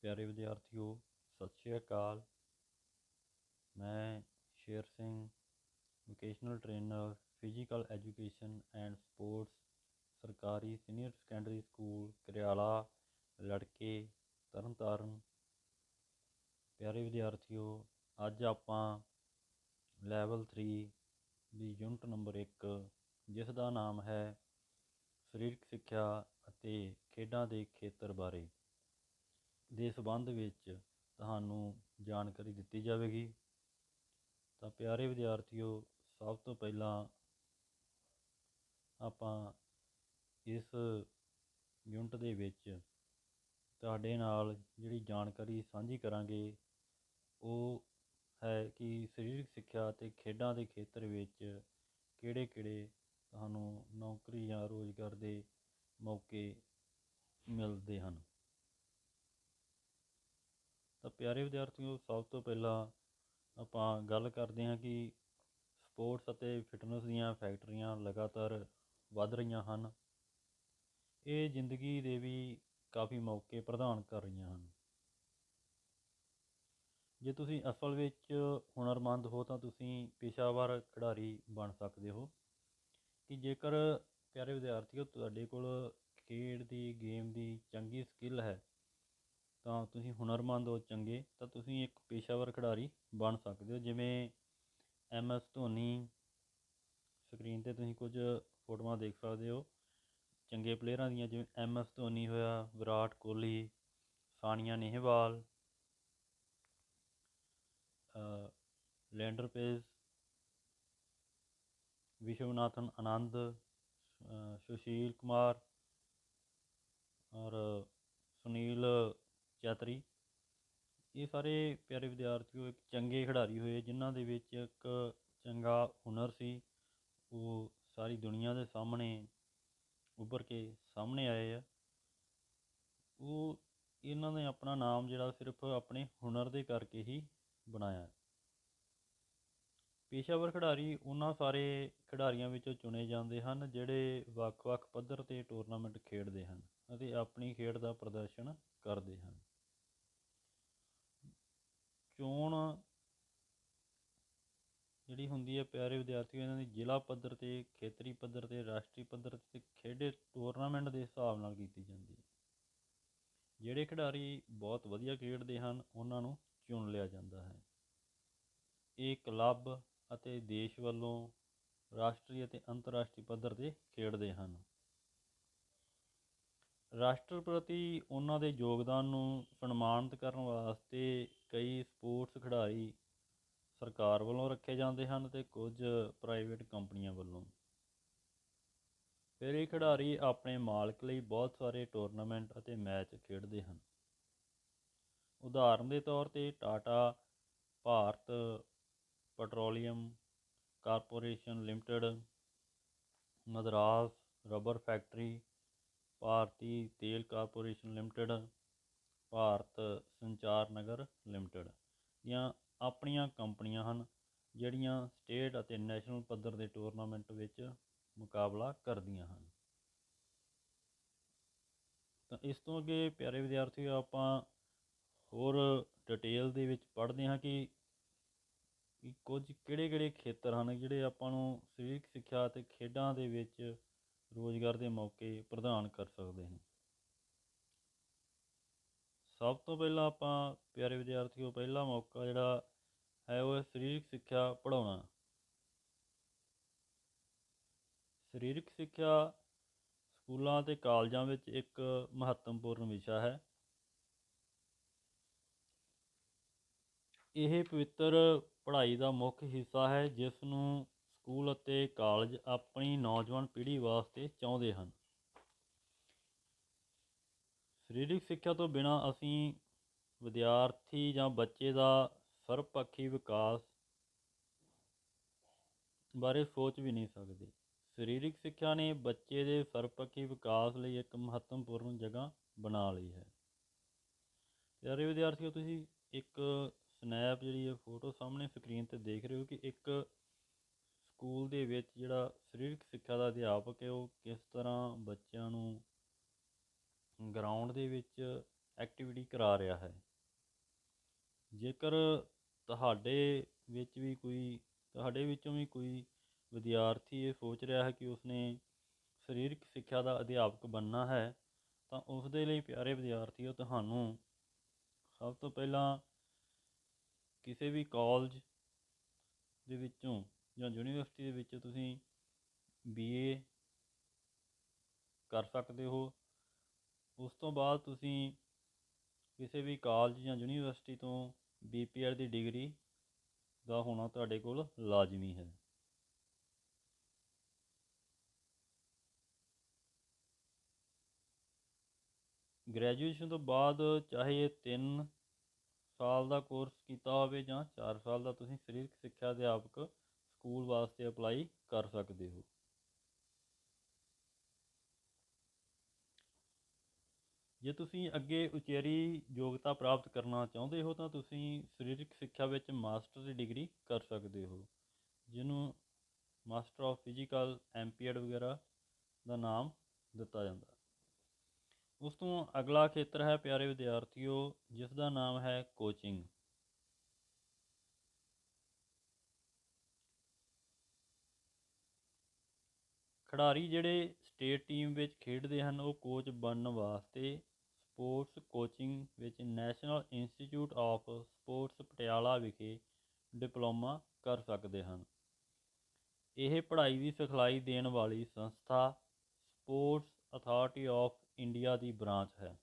ਪਿਆਰੇ ਵਿਦਿਆਰਥੀਓ, ਸਤਿ ਸ਼੍ਰੀ ਅਕਾਲ। ਮੈਂ Sher Singh, vocational trainer, physical education and sports, ਸਰਕਾਰੀ ਸੀਨੀਅਰ ਸੈਕੰਡਰੀ ਸਕੂਲ ਕਰਿਆਲਾ, ਲੜਕੇ, ਤਰਨਤਾਰਨ। ਪਿਆਰੇ ਵਿਦਿਆਰਥੀਓ, ਅੱਜ ਆਪਾਂ ਲੈਵਲ 3 ਦੀ ਯੂਨਿਟ ਨੰਬਰ 1, ਜਿਸ ਦਾ ਨਾਮ ਹੈ ਸਰੀਰਕ ਸਿੱਖਿਆ ਅਤੇ ਖੇਡਾਂ ਦੇ ਖੇਤਰ ਬਾਰੇ ਦੇ ਸੰਬੰਧ ਵਿੱਚ ਤੁਹਾਨੂੰ ਜਾਣਕਾਰੀ ਦਿੱਤੀ ਜਾਵੇਗੀ। ਤਾਂ ਪਿਆਰੇ ਵਿਦਿਆਰਥੀਓ, ਸਭ ਤੋਂ ਪਹਿਲਾਂ ਆਪਾਂ ਇਸ ਯੂਨਿਟ ਦੇ ਵਿੱਚ ਤੁਹਾਡੇ ਨਾਲ ਜਿਹੜੀ ਜਾਣਕਾਰੀ ਸਾਂਝੀ ਕਰਾਂਗੇ ਉਹ ਹੈ ਕਿ ਸਰੀਰਕ ਸਿੱਖਿਆ ਅਤੇ ਖੇਡਾਂ ਦੇ ਖੇਤਰ ਵਿੱਚ ਕਿਹੜੇ ਤੁਹਾਨੂੰ ਨੌਕਰੀ ਜਾਂ ਰੁਜ਼ਗਾਰ ਦੇ ਮੌਕੇ ਮਿਲਦੇ ਹਨ। ਤਾਂ ਪਿਆਰੇ ਵਿਦਿਆਰਥੀਓ, ਸਭ ਤੋਂ ਪਹਿਲਾਂ ਆਪਾਂ ਗੱਲ ਕਰਦੇ ਹਾਂ ਕਿ ਸਪੋਰਟਸ ਅਤੇ ਫਿਟਨੈਸ ਦੀਆਂ ਫੈਕਟਰੀਆਂ ਲਗਾਤਾਰ ਵੱਧ ਰਹੀਆਂ ਹਨ। ਇਹ ਜ਼ਿੰਦਗੀ ਦੇ ਵੀ ਕਾਫੀ ਮੌਕੇ ਪ੍ਰਦਾਨ ਕਰ ਰਹੀਆਂ ਹਨ। ਜੇ ਤੁਸੀਂ ਅਸਲ ਵਿੱਚ ਹੁਨਰਮੰਦ ਹੋ ਤਾਂ ਤੁਸੀਂ ਪੇਸ਼ਾਵਰ ਖਿਡਾਰੀ ਬਣ ਸਕਦੇ ਹੋ। ਕਿ ਜੇਕਰ ਪਿਆਰੇ ਵਿਦਿਆਰਥੀਓ ਤੁਹਾਡੇ ਕੋਲ ਖੇਡ ਦੀ ਗੇਮ ਦੀ ਚੰਗੀ ਸਕਿੱਲ ਹੈ ਤਾਂ ਤੁਸੀਂ ਹੁਨਰਮੰਦ ਹੋ ਚੰਗੇ, ਤਾਂ ਤੁਸੀਂ ਇੱਕ ਪੇਸ਼ਾਵਰ ਖਿਡਾਰੀ ਬਣ ਸਕਦੇ ਹੋ। ਜਿਵੇਂ MS ਧੋਨੀ, ਸਕਰੀਨ 'ਤੇ ਤੁਸੀਂ ਕੁਝ ਫੋਟੋਆਂ ਦੇਖ ਸਕਦੇ ਹੋ ਚੰਗੇ ਪਲੇਅਰਾਂ ਦੀਆਂ, ਜਿਵੇਂ MS ਧੋਨੀ ਹੋਇਆ, ਵਿਰਾਟ ਕੋਹਲੀ, ਸਾਨੀਆ ਨੇਹਵਾਲ, ਲੈਂਡਰ ਪੇਸ, ਵਿਸ਼ਵਨਾਥਨ ਆਨੰਦ, ਸੁਸ਼ੀਲ ਕੁਮਾਰ ਔਰ ਸੁਨੀਲ ਚੈਤਰੀ। ਇਹ ਸਾਰੇ ਪਿਆਰੇ ਵਿਦਿਆਰਥੀਓ ਇੱਕ ਚੰਗੇ ਖਿਡਾਰੀ ਹੋਏ ਜਿਨ੍ਹਾਂ ਦੇ ਵਿੱਚ ਇੱਕ ਚੰਗਾ ਹੁਨਰ ਸੀ। ਉਹ ਸਾਰੀ ਦੁਨੀਆ ਦੇ ਸਾਹਮਣੇ ਉੱਭਰ ਕੇ ਸਾਹਮਣੇ ਆਏ ਆ। ਉਹ ਇਹਨਾਂ ਨੇ ਆਪਣਾ ਨਾਮ ਜਿਹੜਾ ਸਿਰਫ ਆਪਣੇ ਹੁਨਰ ਦੇ ਕਰਕੇ ਹੀ ਬਣਾਇਆ। ਪੇਸ਼ਾਵਰ ਖਿਡਾਰੀ ਉਹਨਾਂ ਸਾਰੇ ਖਿਡਾਰੀਆਂ ਵਿੱਚੋਂ ਚੁਣੇ ਜਾਂਦੇ ਹਨ ਜਿਹੜੇ ਵੱਖ-ਵੱਖ ਪੱਧਰ 'ਤੇ ਟੂਰਨਾਮੈਂਟ ਖੇਡਦੇ ਹਨ ਅਤੇ ਆਪਣੀ ਖੇਡ ਦਾ ਪ੍ਰਦਰਸ਼ਨ ਕਰਦੇ ਹਨ। ਚੋਣ ਜਿਹੜੀ ਹੁੰਦੀ ਹੈ ਪਿਆਰੇ ਵਿਦਿਆਰਥੀਓ, ਇਹਨਾਂ ਦੀ ਜ਼ਿਲ੍ਹਾ ਪੱਧਰ 'ਤੇ, ਖੇਤਰੀ ਪੱਧਰ 'ਤੇ, ਰਾਸ਼ਟਰੀ ਪੱਧਰ 'ਤੇ ਖੇਡੇ ਟੂਰਨਾਮੈਂਟ ਦੇ ਹਿਸਾਬ ਨਾਲ ਕੀਤੀ ਜਾਂਦੀ ਹੈ। ਜਿਹੜੇ ਖਿਡਾਰੀ ਬਹੁਤ ਵਧੀਆ ਖੇਡਦੇ ਹਨ ਉਹਨਾਂ ਨੂੰ ਚੁਣ ਲਿਆ ਜਾਂਦਾ ਹੈ। ਇਹ ਕਲੱਬ ਅਤੇ ਦੇਸ਼ ਵੱਲੋਂ ਰਾਸ਼ਟਰੀ ਅਤੇ ਅੰਤਰਰਾਸ਼ਟਰੀ ਪੱਧਰ 'ਤੇ ਖੇਡਦੇ ਹਨ। ਰਾਸ਼ਟਰਪਤੀ ਉਹਨਾਂ ਦੇ ਯੋਗਦਾਨ ਨੂੰ ਸਨਮਾਨਿਤ ਕਰਨ ਵਾਸਤੇ ਕਈ ਸਪੋਰਟਸ ਖਿਡਾਰੀ ਸਰਕਾਰ ਵੱਲੋਂ ਰੱਖੇ ਜਾਂਦੇ ਹਨ ਅਤੇ ਕੁਝ ਪ੍ਰਾਈਵੇਟ ਕੰਪਨੀਆਂ ਵੱਲੋਂ। ਫਿਰ ਇਹ ਖਿਡਾਰੀ ਆਪਣੇ ਮਾਲਕ ਲਈ ਬਹੁਤ ਸਾਰੇ ਟੂਰਨਾਮੈਂਟ ਅਤੇ ਮੈਚ ਖੇਡਦੇ ਹਨ। ਉਦਾਹਰਨ ਦੇ ਤੌਰ 'ਤੇ Tata Bharat petroleum corporation limited, Madras rubber factory, ਭਾਰਤੀ ਤੇਲ ਕਾਰਪੋਰੇਸ਼ਨ ਲਿਮਟਿਡ, ਭਾਰਤ ਸੰਚਾਰ ਨਗਰ ਲਿਮਟਿਡ ਦੀਆਂ ਆਪਣੀਆਂ ਕੰਪਨੀਆਂ ਹਨ ਜਿਹੜੀਆਂ ਸਟੇਟ ਅਤੇ ਨੈਸ਼ਨਲ ਪੱਧਰ ਦੇ ਟੂਰਨਾਮੈਂਟ ਵਿੱਚ ਮੁਕਾਬਲਾ ਕਰਦੀਆਂ ਹਨ। ਤਾਂ ਇਸ ਤੋਂ ਅੱਗੇ ਪਿਆਰੇ ਵਿਦਿਆਰਥੀਓ ਆਪਾਂ ਹੋਰ ਡਿਟੇਲ ਦੇ ਵਿੱਚ ਪੜ੍ਹਦੇ ਹਾਂ ਕਿ ਕੁਝ ਕਿਹੜੇ ਖੇਤਰ ਹਨ ਜਿਹੜੇ ਆਪਾਂ ਨੂੰ ਸਰੀਰਕ ਸਿੱਖਿਆ ਅਤੇ ਖੇਡਾਂ ਦੇ ਵਿੱਚ ਰੁਜ਼ਗਾਰ ਦੇ ਮੌਕੇ ਪ੍ਰਦਾਨ ਕਰ ਸਕਦੇ ਹਨ। ਸਭ ਤੋਂ ਪਹਿਲਾਂ ਆਪਾਂ ਪਿਆਰੇ ਵਿਦਿਆਰਥੀਓ ਪਹਿਲਾ ਮੌਕਾ ਜਿਹੜਾ ਹੈ ਉਹ ਹੈ ਸਰੀਰਕ ਸਿੱਖਿਆ ਪੜ੍ਹਾਉਣਾ। ਸਰੀਰਕ ਸਿੱਖਿਆ ਸਕੂਲਾਂ ਅਤੇ ਕਾਲਜਾਂ ਵਿੱਚ ਇੱਕ ਮਹੱਤਵਪੂਰਨ ਵਿਸ਼ਾ ਹੈ। ਇਹ ਪਵਿੱਤਰ ਪੜ੍ਹਾਈ ਦਾ ਮੁੱਖ ਹਿੱਸਾ ਹੈ ਜਿਸ ਨੂੰ ਸਕੂਲ ਅਤੇ ਕਾਲਜ ਆਪਣੀ ਨੌਜਵਾਨ ਪੀੜ੍ਹੀ ਵਾਸਤੇ ਚਾਹੁੰਦੇ ਹਨ। ਸਰੀਰਕ ਸਿੱਖਿਆ ਤੋਂ ਬਿਨਾਂ ਅਸੀਂ ਵਿਦਿਆਰਥੀ ਜਾਂ ਬੱਚੇ ਦਾ ਸਰਬਪੱਖੀ ਵਿਕਾਸ ਬਾਰੇ ਸੋਚ ਵੀ ਨਹੀਂ ਸਕਦੇ। ਸਰੀਰਕ ਸਿੱਖਿਆ ਨੇ ਬੱਚੇ ਦੇ ਸਰਬਪੱਖੀ ਵਿਕਾਸ ਲਈ ਇੱਕ ਮਹੱਤਵਪੂਰਨ ਜਗ੍ਹਾ ਬਣਾ ਲਈ ਹੈ। ਪਿਆਰੇ ਵਿਦਿਆਰਥੀਓ, ਤੁਸੀਂ ਇੱਕ ਸਨੈਪ ਜਿਹੜੀ ਇਹ ਫੋਟੋ ਸਾਹਮਣੇ ਸਕਰੀਨ 'ਤੇ ਦੇਖ ਰਹੇ ਹੋ ਕਿ ਇੱਕ ਸਕੂਲ ਦੇ ਵਿੱਚ ਜਿਹੜਾ ਸਰੀਰਕ ਸਿੱਖਿਆ ਦਾ ਅਧਿਆਪਕ ਹੈ ਉਹ ਕਿਸ ਤਰ੍ਹਾਂ ਬੱਚਿਆਂ ਨੂੰ ਗਰਾਊਂਡ ਦੇ ਵਿੱਚ ਐਕਟੀਵਿਟੀ ਕਰਾ ਰਿਹਾ ਹੈ। ਜੇਕਰ ਤੁਹਾਡੇ ਵਿੱਚੋਂ ਵੀ ਕੋਈ ਵਿਦਿਆਰਥੀ ਇਹ ਸੋਚ ਰਿਹਾ ਹੈ ਕਿ ਉਸਨੇ ਸਰੀਰਕ ਸਿੱਖਿਆ ਦਾ ਅਧਿਆਪਕ ਬਣਨਾ ਹੈ, ਤਾਂ ਉਸ ਦੇ ਲਈ ਪਿਆਰੇ ਵਿਦਿਆਰਥੀਓ, ਤੁਹਾਨੂੰ ਸਭ ਤੋਂ ਪਹਿਲਾਂ ਕਿਸੇ ਵੀ ਕਾਲਜ ਦੇ ਵਿੱਚੋਂ ਜਾਂ ਯੂਨੀਵਰਸਿਟੀ ਦੇ ਵਿੱਚ ਤੁਸੀਂ BA ਕਰ ਸਕਦੇ ਹੋ। ਉਸ ਤੋਂ ਬਾਅਦ ਤੁਸੀਂ ਕਿਸੇ ਵੀ ਕਾਲਜ ਜਾਂ ਯੂਨੀਵਰਸਿਟੀ ਤੋਂ BPEd ਦੀ ਡਿਗਰੀ ਦਾ ਹੋਣਾ ਤੁਹਾਡੇ ਕੋਲ ਲਾਜ਼ਮੀ ਹੈ। ਗ੍ਰੈਜੂਏਸ਼ਨ ਤੋਂ ਬਾਅਦ ਚਾਹੇ ਇਹ 3 ਸਾਲ ਦਾ ਕੋਰਸ ਕੀਤਾ ਹੋਵੇ ਜਾਂ 4 ਸਾਲ ਦਾ, ਤੁਸੀਂ ਸਰੀਰਕ ਸਿੱਖਿਆ ਅਧਿਆਪਕ ਸਕੂਲ ਵਾਸਤੇ ਅਪਲਾਈ ਕਰ ਸਕਦੇ ਹੋ। ਜੇ ਤੁਸੀਂ ਅੱਗੇ ਉਚੇਰੀ ਯੋਗਤਾ ਪ੍ਰਾਪਤ ਕਰਨਾ ਚਾਹੁੰਦੇ ਹੋ ਤਾਂ ਤੁਸੀਂ ਸਰੀਰਕ ਸਿੱਖਿਆ ਵਿੱਚ ਮਾਸਟਰ ਦੀ ਡਿਗਰੀ ਕਰ ਸਕਦੇ ਹੋ, ਜਿਹਨੂੰ ਮਾਸਟਰ ਆਫ ਫਿਜ਼ੀਕਲ MPEd ਵਗੈਰਾ ਦਾ ਨਾਮ ਦਿੱਤਾ ਜਾਂਦਾ। ਉਸ ਤੋਂ ਅਗਲਾ ਖੇਤਰ ਹੈ ਪਿਆਰੇ ਵਿਦਿਆਰਥੀਓ, ਜਿਸ ਦਾ ਨਾਮ ਹੈ ਕੋਚਿੰਗ। ਖਿਡਾਰੀ ਜਿਹੜੇ ਸਟੇਟ ਟੀਮ ਵਿੱਚ ਖੇਡਦੇ ਹਨ, ਉਹ ਕੋਚ ਬਣਨ ਵਾਸਤੇ ਸਪੋਰਟਸ ਕੋਚਿੰਗ ਵਿੱਚ national institute of sports Patiala ਵਿਖੇ ਡਿਪਲੋਮਾ ਕਰ ਸਕਦੇ ਹਨ। ਇਹ ਪੜ੍ਹਾਈ ਦੀ ਸਿਖਲਾਈ ਦੇਣ ਵਾਲੀ ਸੰਸਥਾ sports authority of India the branch ਹੈ।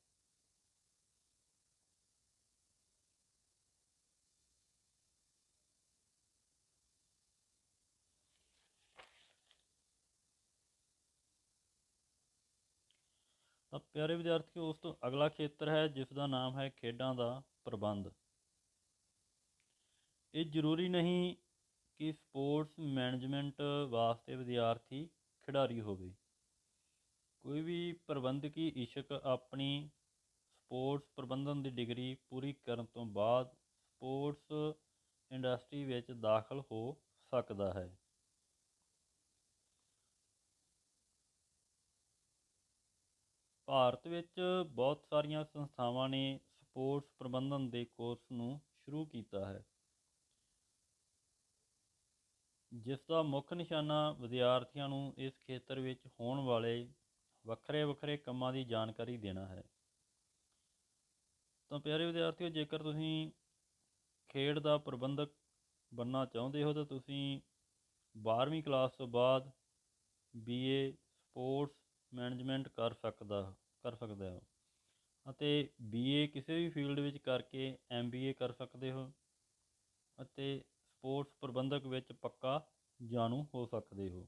ਤਾਂ ਪਿਆਰੇ ਵਿਦਿਆਰਥੀਓ, ਉਸ ਤੋਂ ਅਗਲਾ ਖੇਤਰ ਹੈ ਜਿਸ ਦਾ ਨਾਮ ਹੈ ਖੇਡਾਂ ਦਾ ਪ੍ਰਬੰਧ। ਇਹ ਜ਼ਰੂਰੀ ਨਹੀਂ ਕਿ ਸਪੋਰਟਸ ਮੈਨੇਜਮੈਂਟ ਵਾਸਤੇ ਵਿਦਿਆਰਥੀ ਖਿਡਾਰੀ ਹੋਵੇ। ਕੋਈ ਵੀ ਪ੍ਰਬੰਧਕੀ ਇੱਛੁਕ ਆਪਣੀ ਸਪੋਰਟਸ ਪ੍ਰਬੰਧਨ ਦੀ ਡਿਗਰੀ ਪੂਰੀ ਕਰਨ ਤੋਂ ਬਾਅਦ ਸਪੋਰਟਸ ਇੰਡਸਟਰੀ ਵਿੱਚ ਦਾਖਲ ਹੋ ਸਕਦਾ ਹੈ। ਭਾਰਤ ਵਿੱਚ ਬਹੁਤ ਸਾਰੀਆਂ ਸੰਸਥਾਵਾਂ ਨੇ ਸਪੋਰਟਸ ਪ੍ਰਬੰਧਨ ਦੇ ਕੋਰਸ ਨੂੰ ਸ਼ੁਰੂ ਕੀਤਾ ਹੈ, ਜਿਸ ਦਾ ਮੁੱਖ ਨਿਸ਼ਾਨਾ ਵਿਦਿਆਰਥੀਆਂ ਨੂੰ ਇਸ ਖੇਤਰ ਵਿੱਚ ਹੋਣ ਵਾਲੇ ਵੱਖਰੇ ਵੱਖਰੇ ਕੰਮਾਂ ਦੀ ਜਾਣਕਾਰੀ ਦੇਣਾ ਹੈ। ਤਾਂ ਪਿਆਰੇ ਵਿਦਿਆਰਥੀਓ, ਜੇਕਰ ਤੁਸੀਂ ਖੇਡ ਦਾ ਪ੍ਰਬੰਧਕ ਬਣਨਾ ਚਾਹੁੰਦੇ ਹੋ ਤਾਂ ਤੁਸੀਂ 12ਵੀਂ ਕਲਾਸ ਤੋਂ ਬਾਅਦ BA ਸਪੋਰਟਸ ਮੈਨੇਜਮੈਂਟ ਕਰ ਸਕਦੇ ਹੋ ਅਤੇ BA ਕਿਸੇ ਵੀ ਫੀਲਡ ਵਿੱਚ ਕਰਕੇ MBA ਕਰ ਸਕਦੇ ਹੋ ਅਤੇ ਸਪੋਰਟਸ ਪ੍ਰਬੰਧਕ ਵਿੱਚ ਪੱਕਾ ਜਾਣੂ ਹੋ ਸਕਦੇ ਹੋ।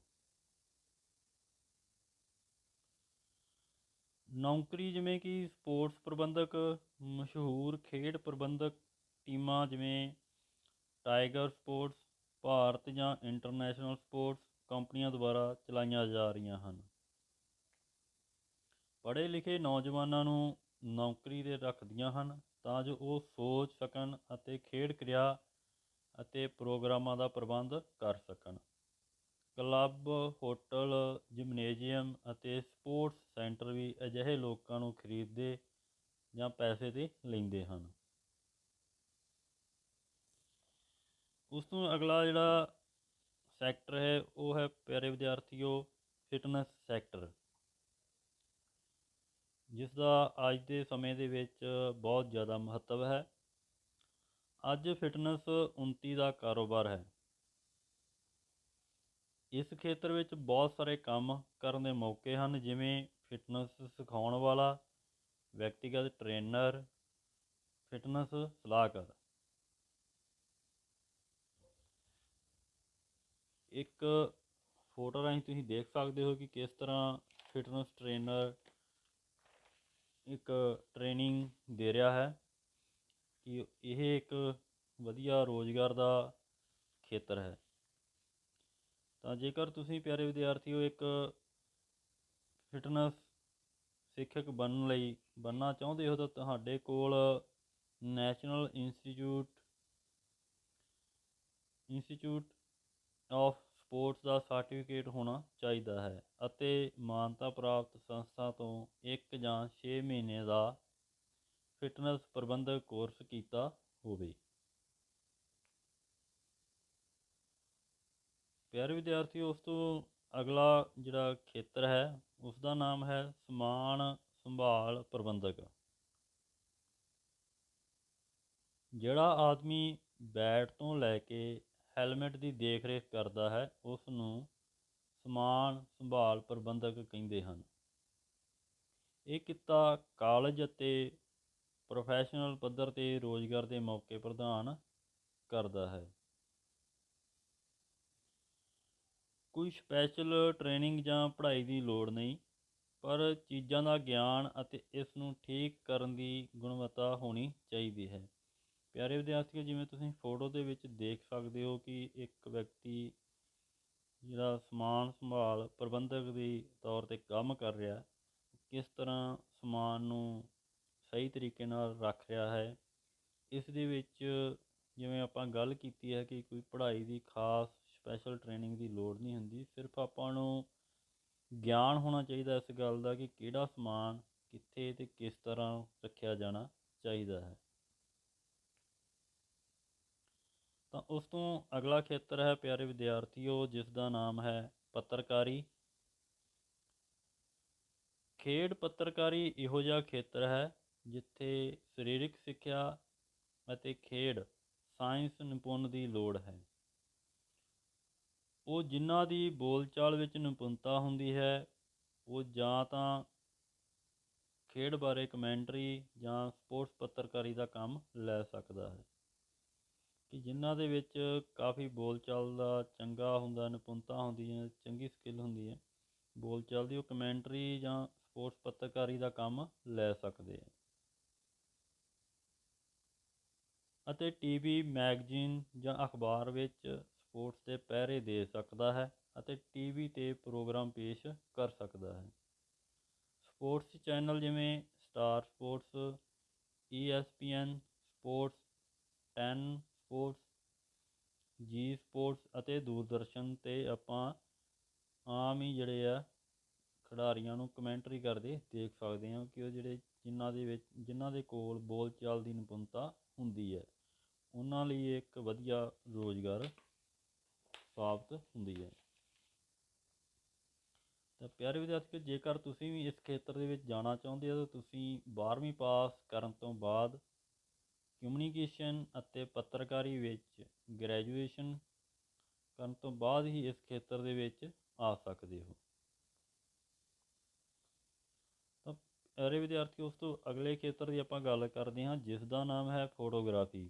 ਨੌਕਰੀ ਜਿਵੇਂ ਕਿ ਸਪੋਰਟਸ ਪ੍ਰਬੰਧਕ ਮਸ਼ਹੂਰ ਖੇਡ ਪ੍ਰਬੰਧਕ ਟੀਮਾਂ ਜਿਵੇਂ ਟਾਈਗਰ ਸਪੋਰਟਸ, ਭਾਰਤ ਜਾਂ ਇੰਟਰਨੈਸ਼ਨਲ ਸਪੋਰਟਸ ਕੰਪਨੀਆਂ ਦੁਆਰਾ ਚਲਾਈਆਂ ਜਾ ਰਹੀਆਂ ਹਨ। ਪੜ੍ਹੇ ਲਿਖੇ ਨੌਜਵਾਨਾਂ ਨੂੰ ਨੌਕਰੀ 'ਤੇ ਰੱਖਦੀਆਂ ਹਨ ਤਾਂ ਜੋ ਉਹ ਸੋਚ ਸਕਣ ਅਤੇ ਖੇਡ ਕਿਰਿਆ ਅਤੇ ਪ੍ਰੋਗਰਾਮਾਂ ਦਾ ਪ੍ਰਬੰਧ ਕਰ ਸਕਣ। ਕਲੱਬ, ਹੋਟਲ, ਜਿਮਨੇਜ਼ੀਅਮ ਅਤੇ ਸਪੋਰਟਸ ਸੈਂਟਰ ਵੀ ਅਜਿਹੇ ਲੋਕਾਂ ਨੂੰ ਖਰੀਦਦੇ ਜਾਂ ਪੈਸੇ 'ਤੇ ਲੈਂਦੇ ਹਨ। ਉਸ ਤੋਂ ਅਗਲਾ ਜਿਹੜਾ ਸੈਕਟਰ ਹੈ ਉਹ ਹੈ ਪਿਆਰੇ ਵਿਦਿਆਰਥੀਓ ਫਿਟਨੈਸ ਸੈਕਟਰ, ਜਿਸ ਦਾ ਅੱਜ ਦੇ ਸਮੇਂ ਦੇ ਵਿੱਚ ਬਹੁਤ ਜ਼ਿਆਦਾ ਮਹੱਤਵ ਹੈ। ਅੱਜ ਫਿਟਨੈਸ ਉੱਨਤੀ ਦਾ ਕਾਰੋਬਾਰ ਹੈ। ਇਸ ਖੇਤਰ ਵਿੱਚ ਬਹੁਤ ਸਾਰੇ ਕੰਮ ਕਰਨ ਦੇ ਮੌਕੇ ਹਨ, ਜਿਵੇਂ ਫਿਟਨੈਸ ਸਿਖਾਉਣ ਵਾਲਾ, ਵਿਅਕਤੀਗਤ ਟ੍ਰੇਨਰ, ਫਿਟਨੈਸ ਸਲਾਹਕਾਰ। ਇੱਕ ਫੋਟੋ ਰਾਹੀਂ ਤੁਸੀਂ ਦੇਖ ਸਕਦੇ ਹੋ ਕਿ ਕਿਸ ਤਰ੍ਹਾਂ ਫਿਟਨੈਸ ਟ੍ਰੇਨਰ ਇੱਕ ਟ੍ਰੇਨਿੰਗ ਦੇ ਰਿਹਾ ਹੈ ਕਿ ਇਹ ਇੱਕ ਵਧੀਆ ਰੁਜ਼ਗਾਰ ਦਾ ਖੇਤਰ ਹੈ। ਤਾਂ ਜੇਕਰ ਤੁਸੀਂ ਪਿਆਰੇ ਵਿਦਿਆਰਥੀਓ ਇੱਕ ਫਿਟਨੈਸ ਸਿੱਖਿਅਕ ਬਣਨਾ ਚਾਹੁੰਦੇ ਹੋ ਤਾਂ ਤੁਹਾਡੇ ਕੋਲ national institute of sports the certificate ਹੋਣਾ ਚਾਹੀਦਾ ਹੈ ਅਤੇ ਮਾਨਤਾ ਪ੍ਰਾਪਤ ਸੰਸਥਾ ਤੋਂ 1 ਜਾਂ 6 ਮਹੀਨੇ ਦਾ ਫਿਟਨੈਸ ਪ੍ਰਬੰਧਕ ਕੋਰਸ ਕੀਤਾ ਹੋਵੇ। ਪਿਆਰੇ ਵਿਦਿਆਰਥੀਓ, ਉਸ ਤੋਂ ਅਗਲਾ ਜਿਹੜਾ ਖੇਤਰ ਹੈ ਉਸ ਦਾ ਨਾਮ ਹੈ ਸਮਾਨ ਸੰਭਾਲ ਪ੍ਰਬੰਧਕ। ਜਿਹੜਾ ਆਦਮੀ ਬੈਟ ਤੋਂ ਲੈ ਕੇ ਹੈਲਮਟ ਦੀ ਦੇਖ ਰੇਖ ਕਰਦਾ ਹੈ ਉਸ ਨੂੰ ਸਮਾਨ ਸੰਭਾਲ ਪ੍ਰਬੰਧਕ ਕਹਿੰਦੇ ਹਨ। ਇਹ ਕਿੱਤਾ ਕਾਲਜ ਅਤੇ ਪ੍ਰੋਫੈਸ਼ਨਲ ਪੱਧਰ 'ਤੇ ਰੁਜ਼ਗਾਰ ਦੇ ਮੌਕੇ ਪ੍ਰਦਾਨ ਕਰਦਾ ਹੈ। ਕੋਈ ਸਪੈਸ਼ਲ ਟ੍ਰੇਨਿੰਗ ਜਾਂ ਪੜ੍ਹਾਈ ਦੀ ਲੋੜ ਨਹੀਂ, ਪਰ ਚੀਜ਼ਾਂ ਦਾ ਗਿਆਨ ਅਤੇ ਇਸ ਨੂੰ ਠੀਕ ਕਰਨ ਦੀ ਗੁਣਵੱਤਾ ਹੋਣੀ ਚਾਹੀਦੀ ਹੈ। ਪਿਆਰੇ ਵਿਦਿਆਰਥੀਓ, ਜਿਵੇਂ ਤੁਸੀਂ ਫੋਟੋ ਦੇ ਵਿੱਚ ਦੇਖ ਸਕਦੇ ਹੋ ਕਿ ਇੱਕ ਵਿਅਕਤੀ ਜਿਹੜਾ ਸਮਾਨ ਸੰਭਾਲ ਪ੍ਰਬੰਧਕ ਦੇ ਤੌਰ 'ਤੇ ਕੰਮ ਕਰ ਰਿਹਾ, ਕਿਸ ਤਰ੍ਹਾਂ ਸਮਾਨ ਨੂੰ ਸਹੀ ਤਰੀਕੇ ਨਾਲ ਰੱਖ ਰਿਹਾ ਹੈ। ਇਸ ਦੇ ਵਿੱਚ ਜਿਵੇਂ ਆਪਾਂ ਗੱਲ ਕੀਤੀ ਹੈ ਕਿ ਕੋਈ ਪੜ੍ਹਾਈ ਦੀ ਖਾਸ ਸਪੈਸ਼ਲ ਟ੍ਰੇਨਿੰਗ ਦੀ ਲੋੜ ਨਹੀਂ ਹੁੰਦੀ, ਸਿਰਫ ਆਪਾਂ ਨੂੰ ਗਿਆਨ ਹੋਣਾ ਚਾਹੀਦਾ ਇਸ ਗੱਲ ਦਾ ਕਿ ਕਿਹੜਾ ਸਮਾਨ ਕਿੱਥੇ ਅਤੇ ਕਿਸ ਤਰ੍ਹਾਂ ਰੱਖਿਆ ਜਾਣਾ ਚਾਹੀਦਾ ਹੈ। ਤਾਂ ਉਸ ਤੋਂ ਅਗਲਾ ਖੇਤਰ ਹੈ ਪਿਆਰੇ ਵਿਦਿਆਰਥੀਓ, ਜਿਸ ਦਾ ਨਾਮ ਹੈ ਪੱਤਰਕਾਰੀ। ਖੇਡ ਪੱਤਰਕਾਰੀ ਇਹੋ ਜਿਹਾ ਖੇਤਰ ਹੈ ਜਿੱਥੇ ਸਰੀਰਕ ਸਿੱਖਿਆ ਅਤੇ ਖੇਡ ਸਾਇੰਸ ਨਿਪੁੰਨ ਦੀ ਲੋੜ ਹੈ। ਉਹ ਜਿਨ੍ਹਾਂ ਦੀ ਬੋਲਚਾਲ ਵਿੱਚ ਨਿਪੁੰਨਤਾ ਹੁੰਦੀ ਹੈ ਉਹ ਜਾਂ ਤਾਂ ਖੇਡ ਬਾਰੇ ਕਮੈਂਟਰੀ ਜਾਂ ਸਪੋਰਟਸ ਪੱਤਰਕਾਰੀ ਦਾ ਕੰਮ ਲੈ ਸਕਦਾ ਹੈ। ਕਿ ਜਿਨ੍ਹਾਂ ਦੇ ਵਿੱਚ ਕਾਫੀ ਬੋਲਚਾਲ ਦਾ ਚੰਗਾ ਹੁੰਦਾ, ਨਿਪੁੰਨਤਾ ਹੁੰਦੀ ਹੈ, ਚੰਗੀ ਸਕਿੱਲ ਹੁੰਦੀ ਹੈ ਬੋਲਚਾਲ ਦੀ, ਉਹ ਕਮੈਂਟਰੀ ਜਾਂ ਸਪੋਰਟਸ ਪੱਤਰਕਾਰੀ ਦਾ ਕੰਮ ਲੈ ਸਕਦੇ ਹੈ। ਅਤੇ ਟੀਵੀ, ਮੈਗਜ਼ੀਨ ਜਾਂ ਅਖਬਾਰ ਵਿੱਚ ਸਪੋਰਟਸ ਦੇ ਪਹਿਰੇ ਦੇ ਸਕਦਾ ਹੈ ਅਤੇ ਟੀਵੀ 'ਤੇ ਪ੍ਰੋਗਰਾਮ ਪੇਸ਼ ਕਰ ਸਕਦਾ ਹੈ। ਸਪੋਰਟਸ ਚੈਨਲ ਜਿਵੇਂ star sports, ESPN sports, 10 sports, ਜੀ ਸਪੋਰਟਸ ਅਤੇ ਦੂਰਦਰਸ਼ਨ 'ਤੇ ਆਪਾਂ ਆਮ ਹੀ ਜਿਹੜੇ ਆ ਖਿਡਾਰੀਆਂ ਨੂੰ ਕਮੈਂਟਰੀ ਕਰਦੇ ਦੇਖ ਸਕਦੇ ਹਾਂ ਕਿ ਉਹ ਜਿਹੜੇ ਜਿਨ੍ਹਾਂ ਦੇ ਕੋਲ ਬੋਲਚਾਲ ਦੀ ਨਿਪੁੰਨਤਾ ਹੁੰਦੀ ਹੈ ਉਹਨਾਂ ਲਈ ਇੱਕ ਵਧੀਆ ਰੁਜ਼ਗਾਰ ਸਾਬਤ ਹੁੰਦੀ ਹੈ। ਤਾਂ ਪਿਆਰੇ ਵਿਦਿਆਰਥੀਓ, ਜੇਕਰ ਤੁਸੀਂ ਵੀ ਇਸ ਖੇਤਰ ਦੇ ਵਿੱਚ ਜਾਣਾ ਚਾਹੁੰਦੇ ਹੋ ਤਾਂ ਤੁਸੀਂ 12ਵੀਂ ਪਾਸ ਕਰਨ ਤੋਂ ਬਾਅਦ ਕਮਿਊਨੀਕੇਸ਼ਨ ਅਤੇ ਪੱਤਰਕਾਰੀ ਵਿੱਚ ਗ੍ਰੈਜੂਏਸ਼ਨ ਕਰਨ ਤੋਂ ਬਾਅਦ ਹੀ ਇਸ ਖੇਤਰ ਦੇ ਵਿੱਚ ਆ ਸਕਦੇ ਹੋ। ਤਾਂ ਪਿਆਰੇ ਵਿਦਿਆਰਥੀਓ, ਉਸ ਤੋਂ ਅਗਲੇ ਖੇਤਰ ਦੀ ਆਪਾਂ ਗੱਲ ਕਰਦੇ ਹਾਂ ਜਿਸ ਦਾ ਨਾਮ ਹੈ ਫੋਟੋਗ੍ਰਾਫੀ।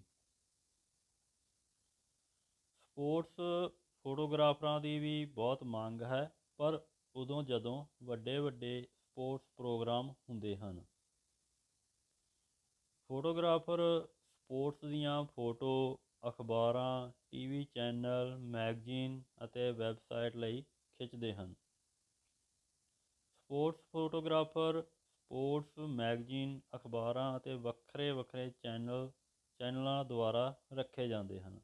ਸਪੋਰਟਸ ਫੋਟੋਗ੍ਰਾਫਰਾਂ ਦੀ ਵੀ ਬਹੁਤ ਮੰਗ ਹੈ, ਪਰ ਉਦੋਂ ਜਦੋਂ ਵੱਡੇ ਵੱਡੇ ਸਪੋਰਟਸ ਪ੍ਰੋਗਰਾਮ ਹੁੰਦੇ ਹਨ। ਫੋਟੋਗ੍ਰਾਫਰ ਸਪੋਰਟਸ ਦੀਆਂ ਫੋਟੋ ਅਖਬਾਰਾਂ, ਟੀਵੀ ਚੈਨਲ, ਮੈਗਜ਼ੀਨ ਅਤੇ ਵੈਬਸਾਈਟ ਲਈ ਖਿੱਚਦੇ ਹਨ। ਸਪੋਰਟਸ ਫੋਟੋਗ੍ਰਾਫਰ ਸਪੋਰਟਸ ਮੈਗਜ਼ੀਨ, ਅਖਬਾਰਾਂ ਅਤੇ ਵੱਖਰੇ ਵੱਖਰੇ ਚੈਨਲਾਂ ਦੁਆਰਾ ਰੱਖੇ ਜਾਂਦੇ ਹਨ।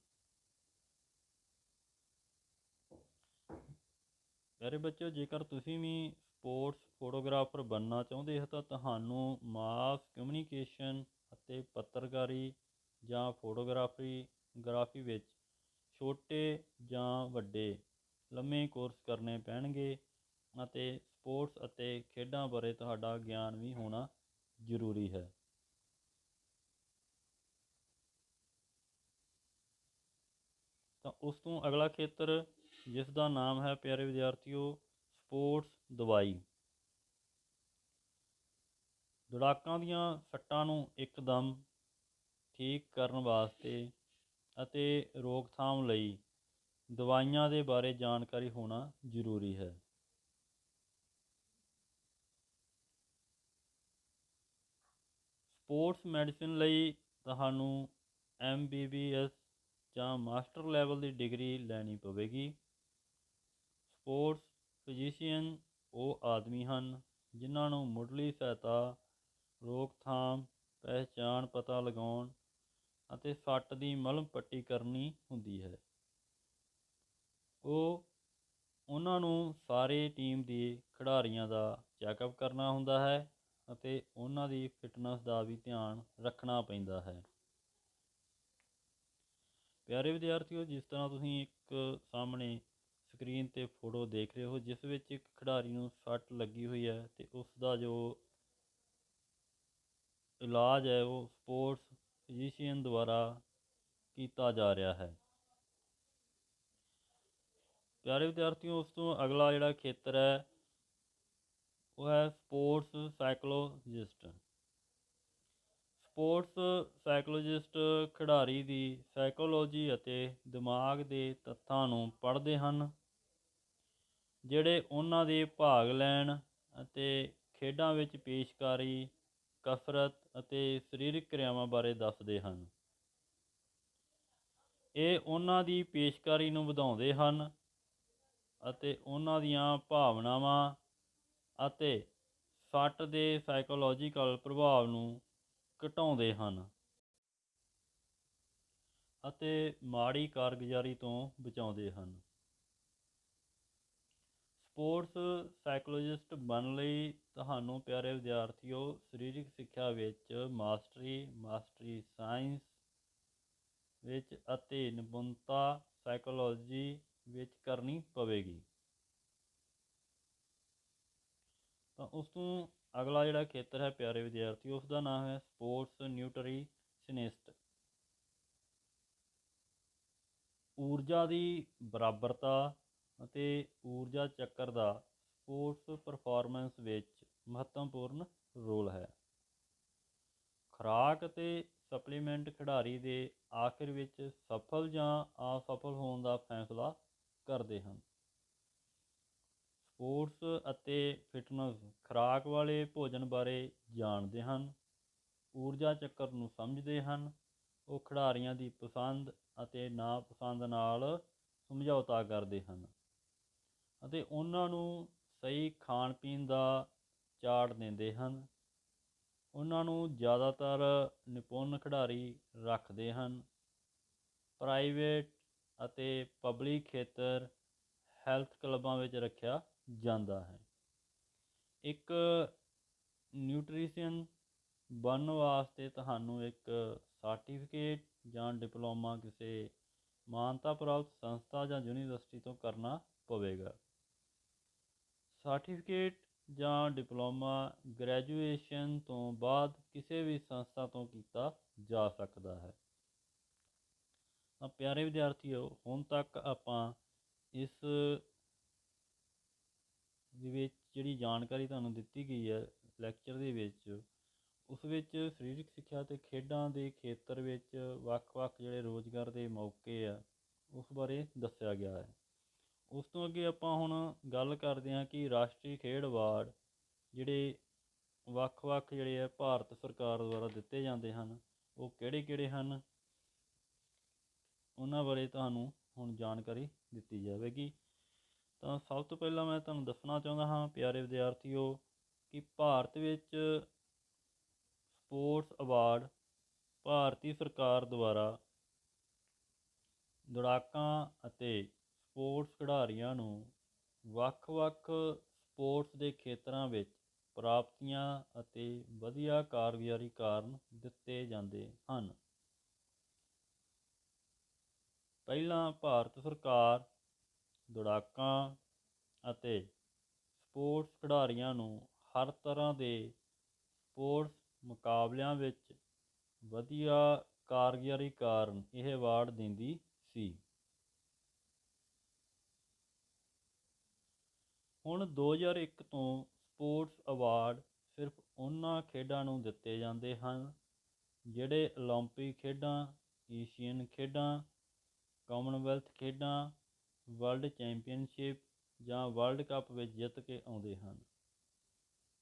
ਪਿਆਰੇ ਬੱਚਿਓ, ਜੇਕਰ ਤੁਸੀਂ ਵੀ ਸਪੋਰਟਸ ਫੋਟੋਗ੍ਰਾਫਰ ਬਣਨਾ ਚਾਹੁੰਦੇ ਹੋ ਤਾਂ ਤੁਹਾਨੂੰ ਮਾਸ ਕਮਿਊਨੀਕੇਸ਼ਨ ਅਤੇ ਪੱਤਰਕਾਰੀ ਜਾਂ ਫੋਟੋਗ੍ਰਾਫੀ ਵਿੱਚ ਛੋਟੇ ਜਾਂ ਵੱਡੇ ਲੰਮੇ ਕੋਰਸ ਕਰਨੇ ਪੈਣਗੇ ਅਤੇ ਸਪੋਰਟਸ ਅਤੇ ਖੇਡਾਂ ਬਾਰੇ ਤੁਹਾਡਾ ਗਿਆਨ ਵੀ ਹੋਣਾ ਜ਼ਰੂਰੀ ਹੈ। ਤਾਂ ਉਸ ਤੋਂ ਅਗਲਾ ਖੇਤਰ ਜਿਸ ਦਾ ਨਾਮ ਹੈ ਪਿਆਰੇ ਵਿਦਿਆਰਥੀਓ ਸਪੋਰਟਸ ਦਵਾਈ। ਦੌੜਾਕਾਂ ਦੀਆਂ ਸੱਟਾਂ ਨੂੰ ਇੱਕਦਮ ਠੀਕ ਕਰਨ ਵਾਸਤੇ ਅਤੇ ਰੋਕਥਾਮ ਲਈ ਦਵਾਈਆਂ ਦੇ ਬਾਰੇ ਜਾਣਕਾਰੀ ਹੋਣਾ ਜ਼ਰੂਰੀ ਹੈ। ਸਪੋਰਟਸ ਮੈਡੀਸਿਨ ਲਈ ਤੁਹਾਨੂੰ MBBS ਜਾਂ ਮਾਸਟਰ ਲੈਵਲ ਦੀ ਡਿਗਰੀ ਲੈਣੀ ਪਵੇਗੀ। ਸਪੋਰਟਸ ਫਿਜ਼ੀਸ਼ੀਅਨ ਉਹ ਆਦਮੀ ਹਨ ਜਿਨ੍ਹਾਂ ਨੂੰ ਮੁੱਢਲੀ ਸਹਾਇਤਾ, ਰੋਕਥਾਮ, ਪਹਿਚਾਣ ਪਤਾ ਲਗਾਉਣ ਅਤੇ ਸੱਟ ਦੀ ਮਲਮ ਪੱਟੀ ਕਰਨੀ ਹੁੰਦੀ ਹੈ। ਉਹਨਾਂ ਨੂੰ ਸਾਰੇ ਟੀਮ ਦੇ ਖਿਡਾਰੀਆਂ ਦਾ ਚੈੱਕਅਪ ਕਰਨਾ ਹੁੰਦਾ ਹੈ ਅਤੇ ਉਹਨਾਂ ਦੀ ਫਿਟਨੈਸ ਦਾ ਵੀ ਧਿਆਨ ਰੱਖਣਾ ਪੈਂਦਾ ਹੈ। ਪਿਆਰੇ ਵਿਦਿਆਰਥੀਓ, ਜਿਸ ਤਰ੍ਹਾਂ ਤੁਸੀਂ ਇੱਕ ਸਾਹਮਣੇ ਸਕਰੀਨ 'ਤੇ ਫੋਟੋ ਦੇਖ ਰਹੇ ਹੋ, ਜਿਸ ਵਿੱਚ ਇੱਕ ਖਿਡਾਰੀ ਨੂੰ ਸੱਟ ਲੱਗੀ ਹੋਈ ਹੈ ਅਤੇ ਉਸ ਦਾ ਜੋ ਇਲਾਜ ਹੈ ਉਹ ਸਪੋਰਟਸ ਫਿਜ਼ੀਸ਼ੀਅਨ ਦੁਆਰਾ ਕੀਤਾ ਜਾ ਰਿਹਾ ਹੈ। ਪਿਆਰੇ ਵਿਦਿਆਰਥੀਓ, ਉਸ ਤੋਂ ਅਗਲਾ ਜਿਹੜਾ ਖੇਤਰ ਹੈ ਉਹ ਹੈ ਸਪੋਰਟਸ ਸਾਈਕੋਲੋਜਿਸਟ। ਸਪੋਰਟਸ ਸਾਈਕੋਲੋਜਿਸਟ ਖਿਡਾਰੀ ਦੀ ਸਾਈਕੋਲੋਜੀ ਅਤੇ ਦਿਮਾਗ ਦੇ ਤੱਥਾਂ ਨੂੰ ਪੜ੍ਹਦੇ ਹਨ, ਜਿਹੜੇ ਉਹਨਾਂ ਦੇ ਭਾਗ ਲੈਣ ਅਤੇ ਖੇਡਾਂ ਵਿੱਚ ਪੇਸ਼ਕਾਰੀ, ਕਸਰਤ ਅਤੇ ਸਰੀਰਕ ਕਿਰਿਆਵਾਂ ਬਾਰੇ ਦੱਸਦੇ ਹਨ। ਇਹ ਉਹਨਾਂ ਦੀ ਪੇਸ਼ਕਾਰੀ ਨੂੰ ਵਧਾਉਂਦੇ ਹਨ ਅਤੇ ਉਹਨਾਂ ਦੀਆਂ ਭਾਵਨਾਵਾਂ ਅਤੇ ਸੱਟ ਦੇ ਸਾਈਕੋਲੋਜੀਕਲ ਪ੍ਰਭਾਵ ਨੂੰ ਘਟਾਉਂਦੇ ਹਨ ਅਤੇ ਮਾੜੀ ਕਾਰਗੁਜ਼ਾਰੀ ਤੋਂ ਬਚਾਉਂਦੇ ਹਨ। ਸਪੋਰਟਸ ਸਾਈਕੋਲੋਜਿਸਟ ਬਣਨ ਲਈ ਤੁਹਾਨੂੰ ਪਿਆਰੇ ਵਿਦਿਆਰਥੀਓ ਸਰੀਰਕ ਸਿੱਖਿਆ ਵਿੱਚ ਮਾਸਟਰੀ ਸਾਇੰਸ ਵਿੱਚ ਅਤੇ ਨਿਪੁੰਨਤਾ ਸਾਈਕੋਲੋਜੀ ਵਿੱਚ ਕਰਨੀ ਪਵੇਗੀ। ਤਾਂ ਉਸ ਤੋਂ ਅਗਲਾ ਜਿਹੜਾ ਖੇਤਰ ਹੈ ਪਿਆਰੇ ਵਿਦਿਆਰਥੀਓ, ਉਸ ਦਾ ਨਾਮ ਹੈ ਸਪੋਰਟਸ ਨਿਊਟ੍ਰੀਸ਼ਨਿਸਟ। ਊਰਜਾ ਦੀ ਬਰਾਬਰਤਾ ਅਤੇ ਊਰਜਾ ਚੱਕਰ ਦਾ ਸਪੋਰਟਸ ਪਰਫਾਰਮੈਂਸ ਵਿੱਚ ਮਹੱਤਵਪੂਰਨ ਰੋਲ ਹੈ। ਖੁਰਾਕ ਅਤੇ ਸਪਲੀਮੈਂਟ ਖਿਡਾਰੀ ਦੇ ਆਖਿਰ ਵਿੱਚ ਸਫਲ ਜਾਂ ਅਸਫਲ ਹੋਣ ਦਾ ਫੈਸਲਾ ਕਰਦੇ ਹਨ। ਸਪੋਰਟਸ ਅਤੇ ਫਿਟਨੈਸ ਖੁਰਾਕ ਵਾਲੇ ਭੋਜਨ ਬਾਰੇ ਜਾਣਦੇ ਹਨ, ਊਰਜਾ ਚੱਕਰ ਨੂੰ ਸਮਝਦੇ ਹਨ। ਉਹ ਖਿਡਾਰੀਆਂ ਦੀ ਪਸੰਦ ਅਤੇ ਨਾਪਸੰਦ ਨਾਲ ਸਮਝੌਤਾ ਕਰਦੇ ਹਨ ਅਤੇ ਉਹਨਾਂ ਨੂੰ ਸਹੀ ਖਾਣ ਪੀਣ ਦਾ ਚਾਰਟ ਦਿੰਦੇ ਹਨ। ਉਹਨਾਂ ਨੂੰ ਜ਼ਿਆਦਾਤਰ ਨਿਪੁੰਨ ਖਿਡਾਰੀ ਰੱਖਦੇ ਹਨ। ਪ੍ਰਾਈਵੇਟ ਅਤੇ ਪਬਲਿਕ ਖੇਤਰ ਹੈਲਥ ਕਲੱਬਾਂ ਵਿੱਚ ਰੱਖਿਆ ਜਾਂਦਾ ਹੈ। ਇੱਕ ਨਿਊਟ੍ਰੀਸ਼ਨ ਬਣਨ ਵਾਸਤੇ ਤੁਹਾਨੂੰ ਇੱਕ ਸਰਟੀਫਿਕੇਟ ਜਾਂ ਡਿਪਲੋਮਾ ਕਿਸੇ ਮਾਨਤਾ ਪ੍ਰਾਪਤ ਸੰਸਥਾ ਜਾਂ ਯੂਨੀਵਰਸਿਟੀ ਤੋਂ ਕਰਨਾ ਪਵੇਗਾ। ਸਰਟੀਫਿਕੇਟ ਜਾਂ ਡਿਪਲੋਮਾ ਗ੍ਰੈਜੂਏਸ਼ਨ ਤੋਂ ਬਾਅਦ ਕਿਸੇ ਵੀ ਸੰਸਥਾ ਤੋਂ ਕੀਤਾ ਜਾ ਸਕਦਾ ਹੈ। ਤਾਂ ਪਿਆਰੇ ਵਿਦਿਆਰਥੀਓ, ਹੁਣ ਤੱਕ ਆਪਾਂ ਇਸ ਦੇ ਵਿੱਚ ਜਿਹੜੀ ਜਾਣਕਾਰੀ ਤੁਹਾਨੂੰ ਦਿੱਤੀ ਗਈ ਹੈ ਲੈਕਚਰ ਦੇ ਵਿੱਚ, ਉਸ ਵਿੱਚ ਸਰੀਰਕ ਸਿੱਖਿਆ ਅਤੇ ਖੇਡਾਂ ਦੇ ਖੇਤਰ ਵਿੱਚ ਵੱਖ-ਵੱਖ ਜਿਹੜੇ ਰੁਜ਼ਗਾਰ ਦੇ ਮੌਕੇ ਆ ਉਸ ਬਾਰੇ ਦੱਸਿਆ ਗਿਆ ਹੈ। ਉਸ ਤੋਂ ਅੱਗੇ ਆਪਾਂ ਹੁਣ ਗੱਲ ਕਰਦੇ ਹਾਂ ਕਿ ਰਾਸ਼ਟਰੀ ਖੇਡ ਅਵਾਰਡ ਜਿਹੜੇ ਵੱਖ-ਵੱਖ ਜਿਹੜੇ ਆ ਭਾਰਤ ਸਰਕਾਰ ਦੁਆਰਾ ਦਿੱਤੇ ਜਾਂਦੇ ਹਨ, ਉਹ ਕਿਹੜੇ-ਕਿਹੜੇ ਹਨ, ਉਹਨਾਂ ਬਾਰੇ ਤੁਹਾਨੂੰ ਹੁਣ ਜਾਣਕਾਰੀ ਦਿੱਤੀ ਜਾਵੇਗੀ। ਤਾਂ ਸਭ ਤੋਂ ਪਹਿਲਾਂ ਮੈਂ ਤੁਹਾਨੂੰ ਦੱਸਣਾ ਚਾਹੁੰਦਾ ਹਾਂ ਪਿਆਰੇ ਵਿਦਿਆਰਥੀਓ ਕਿ ਭਾਰਤ ਵਿੱਚ ਸਪੋਰਟਸ ਅਵਾਰਡ ਭਾਰਤੀ ਸਰਕਾਰ ਦੁਆਰਾ ਦੌੜਾਕਾਂ ਅਤੇ ਸਪੋਰਟਸ ਖਿਡਾਰੀਆਂ ਨੂੰ ਵੱਖ-ਵੱਖ ਸਪੋਰਟਸ ਦੇ ਖੇਤਰਾਂ ਵਿੱਚ ਪ੍ਰਾਪਤੀਆਂ ਅਤੇ ਵਧੀਆ ਕਾਰਗੁਜ਼ਾਰੀ ਕਾਰਨ ਦਿੱਤੇ ਜਾਂਦੇ ਹਨ। ਪਹਿਲਾਂ ਭਾਰਤ ਸਰਕਾਰ ਦੌੜਾਕਾਂ ਅਤੇ ਸਪੋਰਟਸ ਖਿਡਾਰੀਆਂ ਨੂੰ ਹਰ ਤਰ੍ਹਾਂ ਦੇ ਸਪੋਰਟਸ ਮੁਕਾਬਲਿਆਂ ਵਿੱਚ ਵਧੀਆ ਕਾਰਗੁਜ਼ਾਰੀ ਕਾਰਨ ਇਹ ਅਵਾਰਡ ਦਿੰਦੀ ਸੀ। ਹੁਣ 2001 ਤੋਂ ਸਪੋਰਟਸ ਅਵਾਰਡ ਸਿਰਫ ਉਹਨਾਂ ਖੇਡਾਂ ਨੂੰ ਦਿੱਤੇ ਜਾਂਦੇ ਹਨ ਜਿਹੜੇ ਓਲੰਪਿਕ ਖੇਡਾਂ, ਏਸ਼ੀਅਨ ਖੇਡਾਂ, ਕਾਮਨਵੈਲਥ ਖੇਡਾਂ, ਵਰਲਡ ਚੈਂਪੀਅਨਸ਼ਿਪ ਜਾਂ ਵਰਲਡ ਕੱਪ ਵਿੱਚ ਜਿੱਤ ਕੇ ਆਉਂਦੇ ਹਨ।